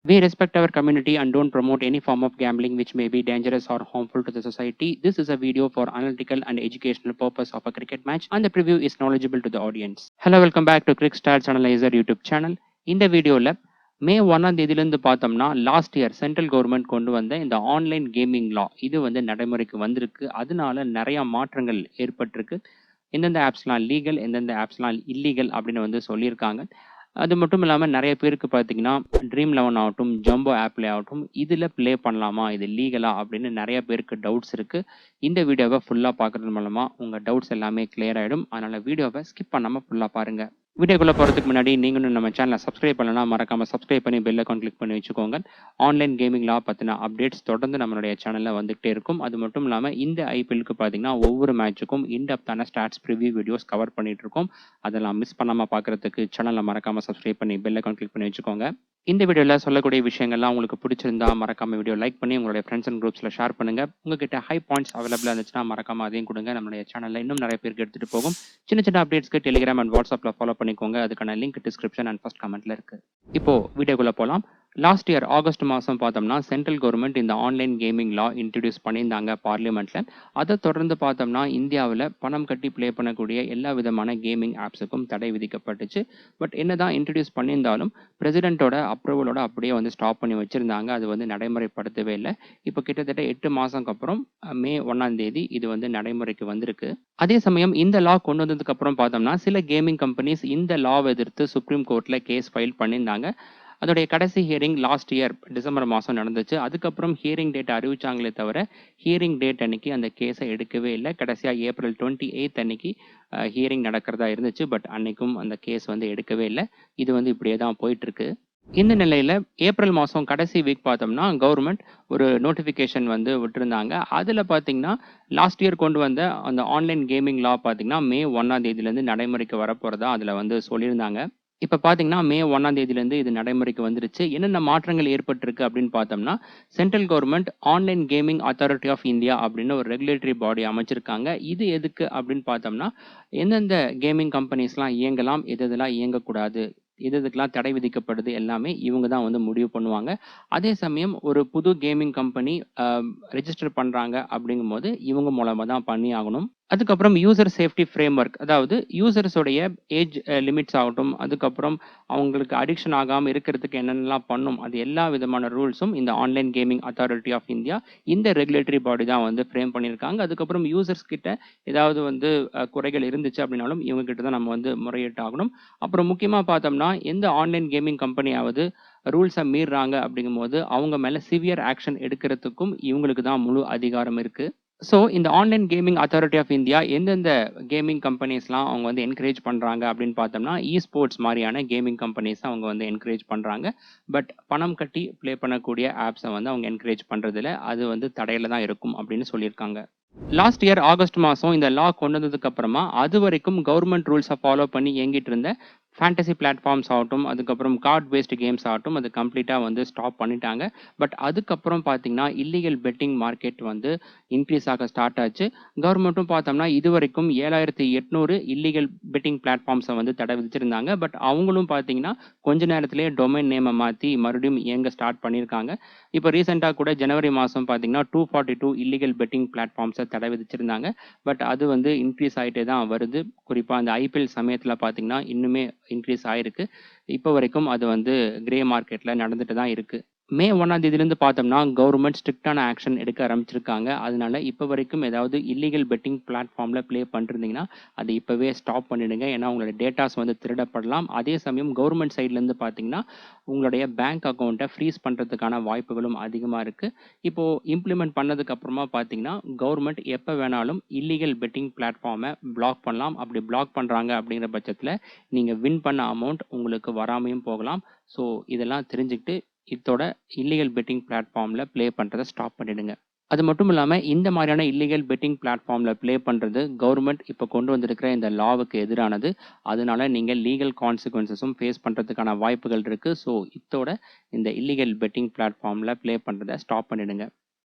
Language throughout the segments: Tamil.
We respect our community and don't promote any form of gambling which may be dangerous or harmful to the society. This is a video for analytical and educational purpose of a cricket match and the preview is knowledgeable to the audience. Hello, welcome back to Cricket Stats Analyzer YouTube channel. இந்த வீடியோவில் மே 1ஆம் தேதியிலிருந்து பார்த்தோம்னா லாஸ்ட் இயர் சென்ட்ரல் கவர்மெண்ட் கொண்டு வந்த இந்த ஆன்லைன் கேமிங் லா இது வந்து நடைமுறைக்கு வந்திருக்கு. அதனால நிறைய மாற்றங்கள் ஏற்பட்டிருக்கு. எந்தெந்த ஆப்ஸ்லாம் லீகல், எந்தெந்த ஆப்ஸ்லாம் இல்லீகல் அப்படின்னு வந்து சொல்லியிருக்காங்க. அது மட்டும் இல்லாமல் நிறைய பேருக்கு பார்த்தீங்கன்னா ட்ரீம் 11 ஆகட்டும், ஜம்போ ஆப்ல ஆகட்டும், இதில் ப்ளே பண்ணலாமா, இது லீகலா அப்படின்னு நிறைய பேருக்கு டவுட்ஸ் இருக்குது. இந்த வீடியோவை ஃபுல்லாக பார்க்குறது மூலமாக உங்கள் டவுட்ஸ் எல்லாமே கிளியர் ஆகிடும். அதனால் வீடியோவை ஸ்கிப் பண்ணாமல் ஃபுல்லாக பாருங்கள். வீடியோக்குள்ளே போகிறதுக்கு முன்னாடி நீங்களும் நம்ம சேனலை சப்ஸ்கிரைப் பண்ணலாம், மறக்காமல் சப்ஸ்கிரைப் பண்ணி பெல் ஐக்கான் கிளிக் பண்ணி வச்சுக்கோங்க. ஆன்லைன் கேமிங் லா பற்றின அப்டேட்ஸ் தொடர்ந்து நம்மளுடைய சேனலில் வந்துகிட்டே இருக்கும். அது மட்டும் இல்லாமல் இந்த ஐபிஎல்க்கு பார்த்தீங்கன்னா ஒவ்வொரு மேட்சுக்கும் இன்டெப்த்தான ஸ்டாட்ஸ் ப்ரிவ்யூ வீடியோஸ் கவர் பண்ணிட்டு இருக்கோம். அதெல்லாம் மிஸ் பண்ணாமல் பார்க்குறதுக்கு சேனலை மறக்காமல் சப்ஸ்கிரைப் பண்ணி பெல் ஐக்கான் கிளிக் பண்ணி வச்சுக்கோங்க. இந்த வீடியோவில் சொல்லக்கூடிய விஷயங்கள்லாம் உங்களுக்கு பிடிச்சிருந்தா மறக்காமல் வீடியோ லைக் பண்ணி உங்களுடைய ஃப்ரெண்ட்ஸ் அண்ட் குரூப்ஸில் ஷேர் பண்ணுங்கள். உங்ககிட்ட ஹை பாயிண்ட்ஸ் அவைலபிளாக இருந்துச்சுன்னா மறக்காமல் அதையும் கொடுங்க. நம்மளுடைய சேனலில் இன்னும் நிறைய பேருக்கு எடுத்துகிட்டு போகும். சின்ன சின்ன அப்டேட்ஸ்க்கு டெலிகிராம் அண்ட் வாட்ஸ்அப்பில் ஃபாலோ பண்ணிக்கோங்க. அதுக்கான லிங்க் டிஸ்கிரிப்ஷன் அண்ட் ஃபர்ஸ்ட் கமெண்ட்ல இருக்குது. இப்போ வீடியோக்குள்ளே போகலாம். லாஸ்ட் இயர் ஆகஸ்ட் மாதம் பார்த்தோம்னா சென்ட்ரல் கவர்மெண்ட் இந்த ஆன்லைன் கேமிங் லா இன்ட்ரடியூஸ் பண்ணியிருந்தாங்க பார்லிமெண்ட்டில். அதை தொடர்ந்து பார்த்தோம்னா இந்தியாவில் பணம் கட்டி ப்ளே பண்ணக்கூடிய எல்லா விதமான கேமிங் ஆப்ஸுக்கும் தடை விதிக்கப்பட்டுச்சு. பட் என்னதான் இன்ட்ரடியூஸ் பண்ணியிருந்தாலும் பிரசிடென்ட்டோட அப்ரூவலோட அப்படியே வந்து ஸ்டாப் பண்ணி வச்சுருந்தாங்க. அது வந்து நடைமுறைப்படுத்தவே இல்லை. இப்போ கிட்டத்தட்ட 8 மாதங்களுக்கு அப்புறம் மே 1ஆம் தேதி இது வந்து நடைமுறைக்கு வந்திருக்கு. அதே சமயம் இந்த லா கொண்டு வந்ததுக்கு அப்புறம் பார்த்தோம்னா சில கேமிங் கம்பெனிஸ் இந்த லாவை எதிர்த்து சுப்ரீம் கோர்ட்டில் கேஸ் ஃபைல் பண்ணியிருந்தாங்க. அதோடைய கடைசி ஹியரிங் லாஸ்ட் இயர் டிசம்பர் மாதம் நடந்துச்சு. அதுக்கப்புறம் ஹியரிங் டேட் அறிவிச்சாங்களே தவிர ஹியரிங் டேட் அன்னைக்கு அந்த கேஸை எடுக்கவே இல்லை. கடைசியாக ஏப்ரல் 28 அன்னைக்கு ஹியரிங் நடக்கிறதா இருந்துச்சு. பட் அன்னைக்கும் அந்த கேஸ் வந்து எடுக்கவே இல்லை. இது வந்து இப்படியே தான் போயிட்டுருக்கு. இந்த நிலையில் ஏப்ரல் மாதம் கடைசி வீக் பார்த்தோம்னா கவர்மெண்ட் ஒரு நோட்டிஃபிகேஷன் வந்து விட்டுருந்தாங்க. அதில் பார்த்தீங்கன்னா லாஸ்ட் இயர் கொண்டு வந்த அந்த ஆன்லைன் கேமிங் லா பார்த்தீங்கன்னா மே 1ஆம் தேதியிலேருந்து நடைமுறைக்கு வரப்போகிறதா அதில் வந்து சொல்லியிருந்தாங்க. இப்போ பார்த்தீங்கன்னா மே 1ஆம் தேதியிலேருந்து இது நடைமுறைக்கு வந்துருச்சு. என்னென்ன மாற்றங்கள் ஏற்பட்டிருக்கு அப்படின்னு பார்த்தோம்னா central government online gaming authority of India அப்படின்னு ஒரு ரெகுலேட்டரி பாடி அமைச்சிருக்காங்க. இது எதுக்கு அப்படின்னு பார்த்தோம்னா எந்தெந்த கேமிங் கம்பெனிஸ்லாம் இயங்கலாம், எதெல்லாம் இயங்கக்கூடாது, இதுக்கெல்லாம் தடை விதிக்கப்படுது எல்லாமே இவங்க தான் வந்து முடிவு பண்ணுவாங்க. அதே சமயம் ஒரு புது கேமிங் கம்பெனி ரெஜிஸ்டர் பண்ணுறாங்க அப்படிங்கும்போது இவங்க மூலமாக தான் பண்ணி ஆகணும். அதுக்கப்புறம் யூசர் சேஃப்டி ஃப்ரேம் ஒர்க், அதாவது யூசர்ஸோடைய ஏஜ் லிமிட்ஸ் ஆகட்டும், அதுக்கப்புறம் அவங்களுக்கு அடிக்ஷன் ஆகாமல் இருக்கிறதுக்கு என்னென்னலாம் பண்ணும், அது எல்லா விதமான ரூல்ஸும் இந்த online gaming authority of India இந்த ரெகுலேட்டரி பாடி தான் வந்து ஃப்ரேம் பண்ணியிருக்காங்க. அதுக்கப்புறம் யூசர்ஸ் கிட்ட ஏதாவது வந்து குறைகள் இருந்துச்சு அப்படின்னாலும் இவங்க கிட்ட தான் நம்ம வந்து முறையிட்டு ஆகணும். அப்புறம் முக்கியமாக பார்த்தோம்னா எந்த ஆன்லைன் கேமிங் கம்பெனியாவது ரூல்ஸை மீறுறாங்க அப்படிங்கும்போது அவங்க மேலே சிவியர் ஆக்ஷன் எடுக்கிறதுக்கும் இவங்களுக்கு தான் முழு அதிகாரம் இருக்குது. ஸோ இந்த online gaming authority of India எந்தெந்த கேமிங் கம்பெனிஸ்லாம் அவங்க வந்து என்கரேஜ் பண்ணுறாங்க அப்படின்னு பார்த்தோம்னா ஸ்போர்ட்ஸ் மாதிரியான கேமிங் கம்பெனிஸ் அவங்க வந்து என்கரேஜ் பண்ணுறாங்க. பட் பணம் கட்டி ப்ளே பண்ணக்கூடிய ஆப்ஸை வந்து அவங்க என்கரேஜ் பண்ணுறதில்ல. அது வந்து தடையில் தான் இருக்கும் அப்படின்னு சொல்லியிருக்காங்க. லாஸ்ட் இயர் ஆகஸ்ட் மாதம் இந்த லா கொண்டு வந்ததுக்கு அப்புறமா அது வரைக்கும் கவர்மெண்ட் ரூல்ஸை ஃபாலோ பண்ணி இயங்கிட்டு இருந்த ஃபேண்டசி பிளாட்ஃபார்ம்ஸ் ஆகட்டும், அதுக்கப்புறம் கார்ட் பேஸ்டு கேம்ஸ் ஆகட்டும், அது கம்ப்ளீட்டாக வந்து ஸ்டாப் பண்ணிட்டாங்க. பட் அதுக்கப்புறம் பார்த்தீங்கன்னா இல்லீகல் பெட்டிங் மார்க்கெட் வந்து இன்க்ரீஸ் ஆக ஸ்டார்ட் ஆச்சு. கவர்மெண்ட்டும் பார்த்தோம்னா இது வரைக்கும் 7800 இல்லீகல் பெட்டிங் பிளாட்ஃபார்ம்ஸை வந்து தடை விதிச்சிருந்தாங்க. பட் அவங்களும் பார்த்தீங்கன்னா கொஞ்ச நேரத்திலேயே டொமைன் நேமை மாற்றி மறுபடியும் இயங்க ஸ்டார்ட் பண்ணியிருக்காங்க. இப்போ ரீசெண்டாக கூட ஜனவரி மாதம் பார்த்தீங்கன்னா 242 இல்லீகல் பெட்டிங் பிளாட்ஃபார்ம்ஸை தடை விதிச்சிருந்தாங்க. பட் அது வந்து இன்க்ரீஸ் ஆகிட்டே தான் வருது. குறிப்பாக அந்த ஐபிஎல் சமயத்தில் பார்த்தீங்கன்னா இன்னுமே இன்க்ரீஸ் ஆயிருக்கு. இப்போ வரைக்கும் அது வந்து கிரே மார்க்கெட்டில் நடந்துட்டு தான் இருக்குது. மே 1ஆம் தேதியிலேருந்து பார்த்தோம்னா கவர்மெண்ட் ஸ்ட்ரிக்டான ஆக்ஷன் எடுக்க ஆரம்பிச்சிருக்காங்க. அதனால இப்போ வரைக்கும் ஏதாவது இல்லீகல் பெட்டிங் பிளாட்ஃபார்மில் ப்ளே பண்ணிருந்தீங்கன்னா அது இப்போவே ஸ்டாப் பண்ணிடுங்க. ஏன்னா உங்களோட டேட்டாஸ் வந்து திருடப்படலாம். அதே சமயம் கவர்மெண்ட் சைட்லேருந்து பார்த்தீங்கன்னா உங்களுடைய பேங்க் அக்கௌண்ட்டை ஃப்ரீஸ் பண்ணுறதுக்கான வாய்ப்புகளும் அதிகமாக இருக்குது. இப்போது இம்ப்ளிமெண்ட் பண்ணதுக்கப்புறமா பார்த்தீங்கன்னா கவர்மெண்ட் எப்போ வேணாலும் இல்லீகல் பெட்டிங் பிளாட்ஃபார்மை பிளாக் பண்ணலாம். அப்படி பிளாக் பண்ணுறாங்க அப்படிங்கிற பட்சத்தில் நீங்கள் வின் பண்ண அமௌண்ட் உங்களுக்கு வராமையும் போகலாம். ஸோ இதெல்லாம் தெரிஞ்சுக்கிட்டு இதோட இல்லீகல் பெட்டிங் பிளாட்ஃபார்மில் ப்ளே பண்ணுறதை ஸ்டாப் பண்ணிடுங்க. அது மட்டும் இல்லாமல் இந்த மாதிரியான இல்லீகல் பெட்டிங் பிளாட்ஃபார்மில் ப்ளே பண்ணுறது கவர்மெண்ட் இப்போ கொண்டு வந்திருக்கிற இந்த லாவுக்கு எதிரானது. அதனால நீங்கள் லீகல் கான்சிக்வன்சஸும் ஃபேஸ் பண்ணுறதுக்கான வாய்ப்புகள் இருக்குது. ஸோ இதோட இந்த இல்லீகல் பெட்டிங் பிளாட்ஃபார்மில் ப்ளே பண்ணுறதை ஸ்டாப் பண்ணிடுங்க.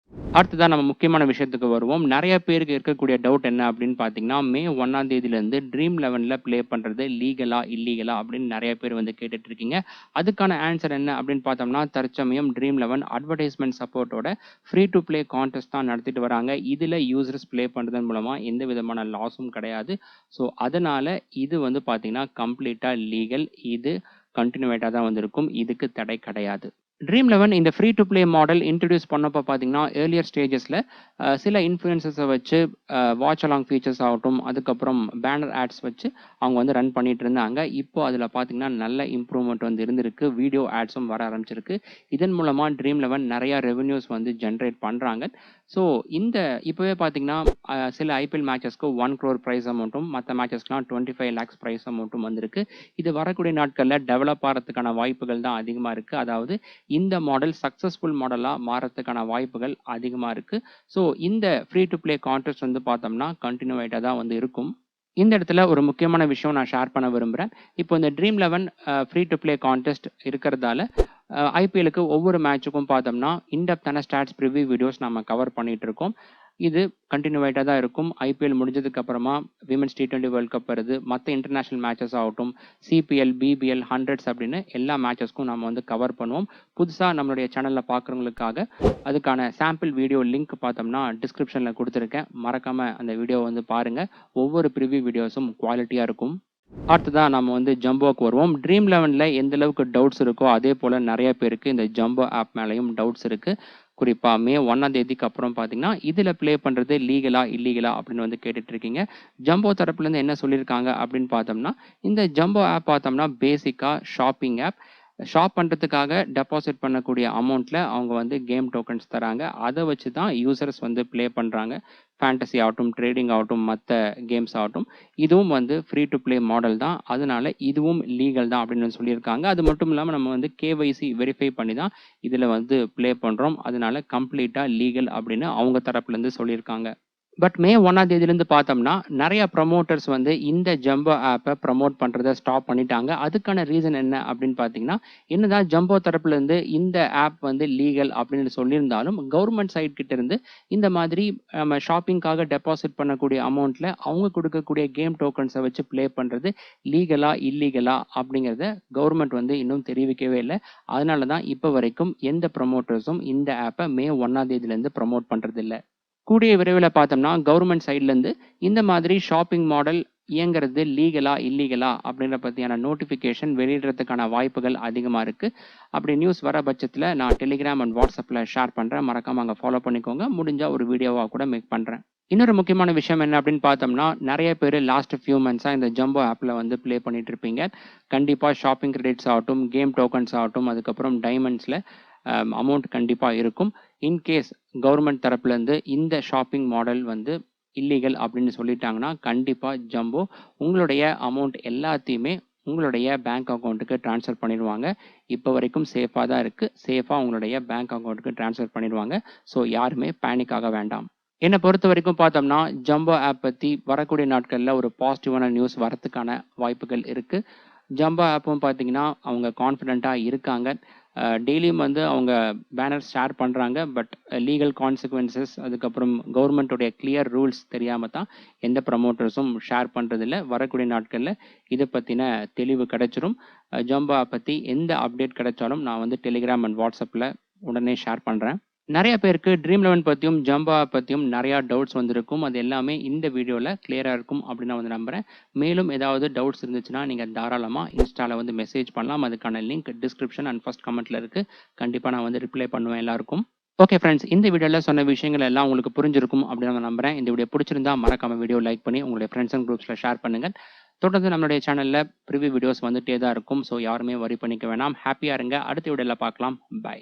அடுத்ததா நம்ம முக்கியமான விஷயத்துக்கு வருவோம். நெறைய பேருக்கு இருக்கக்கூடிய டவுட் என்ன அப்படின்னு பார்த்தீங்கன்னா, மே 1ஆம் தேதியிலிருந்து ட்ரீம் 11ல ப்ளே பண்றது லீகலா? இல்லீகலா? அப்படின்னு நெறைய பேர் வந்து கேட்டுட்டு இருக்கீங்க. அதுக்கான ஆன்சர் என்ன அப்படின்னு பார்த்தோம்னா, தற்சமயம் ட்ரீம் 11 அட்வர்டைஸ்மென்ட் சப்போர்ட்டோட ஃப்ரீ டூ ப்ளே கான்டெஸ்ட் தான் நடத்திட்டு வராங்க. இதுல யூசர்ஸ் ப்ளே பண்றதன் மூலமா எந்த விதமான லாஸும் கிடையாது. ஸோ அதனால இது வந்து பார்த்தீங்கன்னா, கம்ப்ளீட்டா லீகல். இது கன்டினியூவேட்டா தான் வந்து இருக்கும். இதுக்கு தடை கிடையாது. ட்ரீம் 11 இந்த free to play model introduce பண்ணப்போ பார்த்தீங்கன்னா, ஏர்லியர் ஸ்டேஜஸ்ல சில இன்ஃப்ளூயன்சர்ஸ வச்சு வாட்ச் அலாங் ஃபீச்சர்ஸ் ஆகட்டும், அதுக்கப்புறம் பேனர் ஆட்ஸ் வச்சு அவங்க வந்து ரன் பண்ணிட்டு இருந்தாங்க. இப்போ அதில பார்த்தீங்கன்னா, நல்ல இம்ப்ரூவ்மெண்ட் வந்து இருந்திருக்கு. வீடியோ ஆட்ஸும் வர ஆரம்பிச்சிருக்கு. இதன் மூலமா ட்ரீம் 11 நெறைய ரெவென்யூஸ் வந்து ஜெனரேட் பண்றாங்க. ஸோ இந்த இப்பவே பார்த்தீங்கன்னா, சில ஐபிஎல் மேட்சஸ்க்கு 1 crore பிரைஸ் அமௌண்ட்டும், மத்த மேட்சஸ்க்குலாம் 25 lakhs பிரைஸ் அமௌண்ட்டும் வந்திருக்கு. இது வரக்கூடிய நாட்கள்ல டெவலப் ஆறதுக்கான வாய்ப்புகள் தான் அதிகமா இருக்கு. அதாவது இந்த மாடல் சக்சஸ்ஃபுல் மாடலா மாறதுக்கான வாய்ப்புகள் அதிகமா இருக்கு. ஸோ இந்த ஃப்ரீ டூ ப்ளே கான்டெஸ்ட் வந்து பார்த்தோம்னா, கன்டினியூவேட்டா தான் வந்து இருக்கும். இந்த இடத்துல ஒரு முக்கியமான விஷயம் நான் ஷேர் பண்ண விரும்புறேன். இப்போ இந்த dream 11 free to play contest இருக்கிறதால, ஐபிஎல்லுக்கு ஒவ்வொரு மேட்சுக்கும் பார்த்தோம்னா, இன் டெப்த்தான ஸ்டாட்ஸ் ப்ரிவ்யூ வீடியோஸ் நம்ம கவர் பண்ணிட்டு இருக்கோம். இது கன்டினியூவேட்டா தான் இருக்கும். ஐபிஎல் முடிஞ்சதுக்கு அப்புறமா விமென்ஸ் T20 வேர்ல்ட் கப் வருது. மத்த இன்டர்நேஷனல் மேட்சஸ் ஆகட்டும், சிபிஎல், பிபிஎல், ஹண்ட்ரட்ஸ் அப்படின்னு எல்லா மேட்சஸ்க்கும் நம்ம வந்து கவர் பண்ணுவோம். புதுசா நம்மளுடைய சேனல்ல பார்க்குறவங்களுக்காக அதுக்கான சாம்பிள் வீடியோ லிங்க் பார்த்தோம்னா டிஸ்கிரிப்ஷன்ல குடுத்துருக்கேன். மறக்காம அந்த வீடியோவ வந்து பாருங்க. ஒவ்வொரு ப்ரிவ்யூ வீடியோஸும் குவாலிட்டியா இருக்கும். அடுத்ததா நம்ம வந்து ஜம்போக்கு வருவோம். ட்ரீம் 11ல எந்த அளவுக்கு டவுட்ஸ் இருக்கோ, அதே போல நெறைய பேருக்கு இந்த ஜம்போ ஆப் மேலயும் டவுட்ஸ் இருக்கு. குறிப்பா மே 1ஆம் தேதிக்கு அப்புறம் பார்த்தீங்கன்னா, இதுல ப்ளே பண்றது லீகலா? இல்லீகலா? அப்படின்னு வந்து கேட்டுட்டு இருக்கீங்க. ஜம்போ தரப்புலேருந்து என்ன சொல்லியிருக்காங்க அப்படின்னு பார்த்தோம்னா, இந்த ஜம்போ ஆப் பார்த்தோம்னா பேசிக்கா ஷாப்பிங் ஆப். ஷாப் பண்றதுக்காக டெபாசிட் பண்ணக்கூடிய அமௌண்ட்ல அவங்க வந்து கேம் டோக்கன்ஸ் தராங்க. அத வச்சு தான் யூசர்ஸ் வந்து ப்ளே பண்றாங்க. ஃபேண்டஸி ஆகட்டும், ட்ரேடிங் ஆகட்டும், மத்த கேம்ஸ் ஆகட்டும். இதுவும் வந்து ஃப்ரீ டூ ப்ளே மாடல் தான். அதனால இதுவும் லீகல் தான் அப்படின்னு சொல்லியிருக்காங்க. அது மட்டும் இல்லாம நம்ம வந்து கேஒய்சி வெரிஃபை பண்ணி தான் இதுல வந்து ப்ளே பண்றோம். அதனால கம்ப்ளீட்டா லீகல் அப்படின்னு அவங்க தரப்புலேருந்து சொல்லியிருக்காங்க. பட் மே 1ஆம் தேதியிலேருந்து பார்த்தோம்னா, நெறைய ப்ரமோட்டர்ஸ் வந்து இந்த ஜம்போ ஆப்ப ப்ரமோட் பண்றத ஸ்டாப் பண்ணிட்டாங்க. அதுக்கான ரீசன் என்ன அப்படின்னு பார்த்தீங்கன்னா, என்னதான் ஜம்போ தரப்புலேருந்து இந்த ஆப் வந்து லீகல் அப்படின்னு சொல்லியிருந்தாலும், கவர்ன்மெண்ட் சைட் கிட்ட இருந்து இந்த மாதிரி நம்ம ஷாப்பிங்காக டெபாசிட் பண்ணக்கூடிய அமௌண்ட்ல அவங்க குடுக்கக்கூடிய கேம் டோக்கன்ஸ வச்சு ப்ளே பண்றது லீகலா? இல்லீகலா? அப்படிங்கிறத கவர்ன்மெண்ட் வந்து இன்னும் தெரிவிக்கவே இல்ல. அதனால தான் இப்ப வரைக்கும் எந்த ப்ரமோட்டர்ஸும் இந்த ஆப்ப மே 1ஆம் தேதியிலேருந்து ப்ரமோட் பண்றதில்ல. கூடிய விரைவில பார்த்தோம்னா, கவர்ன்மெண்ட் சைட்லேருந்து இந்த மாதிரி ஷாப்பிங் மாடல் இயங்குறது லீகலா? இல்லீகலா? அப்படின்ற பத்தியான நோட்டிஃபிகேஷன் வெளியிடுறதுக்கான வாய்ப்புகள் அதிகமா இருக்கு. அப்படி நியூஸ் வர பட்சத்தில நான் Telegram அண்ட் WhatsAppல ஷேர் பண்றேன். மறக்காம அங்க ஃபாலோ பண்ணிக்கோங்க. முடிஞ்சா ஒரு வீடியோவா கூட மேக் பண்றேன். இன்னொரு முக்கியமான விஷயம் என்ன அப்படின்னு பார்த்தோம்னா, நெறைய பேரு லாஸ்ட் ஃபியூ மந்த்ஸா இந்த ஜம்போ ஆப்ல வந்து ப்ளே பண்ணிட்டு இருப்பீங்க. கண்டிப்பா ஷாப்பிங் கிரெடிட்ஸ் ஆகட்டும், கேம் டோக்கன்ஸ் ஆகட்டும், அதுக்கப்புறம் டைமண்ட்ஸ்ல அமௌண்ட் கண்டிப்பா இருக்கும். இன் கேஸ் கவர்ன்மெண்ட் தரப்புலேருந்து இந்த ஷாப்பிங் மாடல் வந்து இல்லீகல் அப்படின்னு சொல்லிட்டாங்கன்னா, கண்டிப்பா ஜம்போ உங்களுடைய அமௌண்ட் எல்லாத்தையுமே உங்களுடைய பேங்க் அக்கவுண்ட்டுக்கு ட்ரான்ஸ்ஃபர் பண்ணிருவாங்க. இப்போ வரைக்கும் சேஃபா தான் இருக்கு. சேஃபா உங்களுடைய பேங்க் அக்கவுண்ட்டுக்கு ட்ரான்ஸ்ஃபர் பண்ணிருவாங்க. ஸோ யாருமே பேனிக் ஆக வேண்டாம். என்ன பொறுத்தவரைக்கும் பார்த்தோம்னா, ஜம்போ ஆப் பத்தி வரக்கூடிய நாட்கள்ல ஒரு பாசிட்டிவான நியூஸ் வரதுக்கான வாய்ப்புகள் இருக்கு. ஜம்போ ஆப்பும் பார்த்தீங்கன்னா, அவங்க கான்ஃபிடென்ட்டா இருக்காங்க. டெய்லியும் வந்து அவங்க பேனர்ஸ் ஷேர் பண்றாங்க. பட் லீகல் கான்சிக்வென்சஸ் அதுக்கப்புறம் கவர்ன்மெண்ட்டுடைய கிளியர் ரூல்ஸ் தெரியாம தான் எந்த ப்ரமோட்டர்ஸும் ஷேர் பண்றதில்ல. வரக்கூடிய நாட்கள்ல இத பத்தின தெளிவு கிடைச்சிரும். ஜம்போ ஆப் பத்தி எந்த அப்டேட் கிடைச்சாலும் நான் வந்து Telegram அண்ட் WhatsAppல உடனே ஷேர் பண்றேன். நெறைய பேருக்கு ட்ரீம் 11 பத்தியும், ஜம்போ ஆப் பத்தியும் நெறையா டவுட்ஸ் வந்திருக்கும். அது எல்லாமே இந்த வீடியோல கிளியரா இருக்கும் அப்படின்னு நான் வந்து நம்புறேன். மேலும் ஏதாவது டவுட்ஸ் இருந்துச்சுன்னா, நீங்க தாராளமா இன்ஸ்டால வந்து மெசேஜ் பண்ணலாம். அதுக்கான லிங்க் டிஸ்கிரிப்ஷன் அண்ட் ஃபர்ஸ்ட் கமெண்ட்ல இருக்கு. கண்டிப்பா நான் வந்து ரிப்ளை பண்ணுவேன் எல்லாருக்கும். ஓகே ஃபிரெண்ட்ஸ், இந்த வீடியோல சொன்ன விஷயங்கள் எல்லாம் உங்களுக்கு புரிஞ்சிருக்கும் அப்படின்னு நான் நம்புறேன். இந்த வீடியோ பிடிச்சிருந்தா மறக்காம வீடியோ லைக் பண்ணி உங்களுடைய ஃப்ரெண்ட்ஸ் அண்ட் குரூப்ஸ்ல ஷேர் பண்ணுங்க. தொடர்ந்து நம்மளுடைய சேனல்ல ப்ரிவ்யூ வீடியோஸ் வந்துட்டே தான் இருக்கும். ஸோ யாருமே வொரி பண்ணிக்க வேணாம். ஹேப்பியா இருங்க. அடுத்த வீடியோல பார்க்கலாம். பை.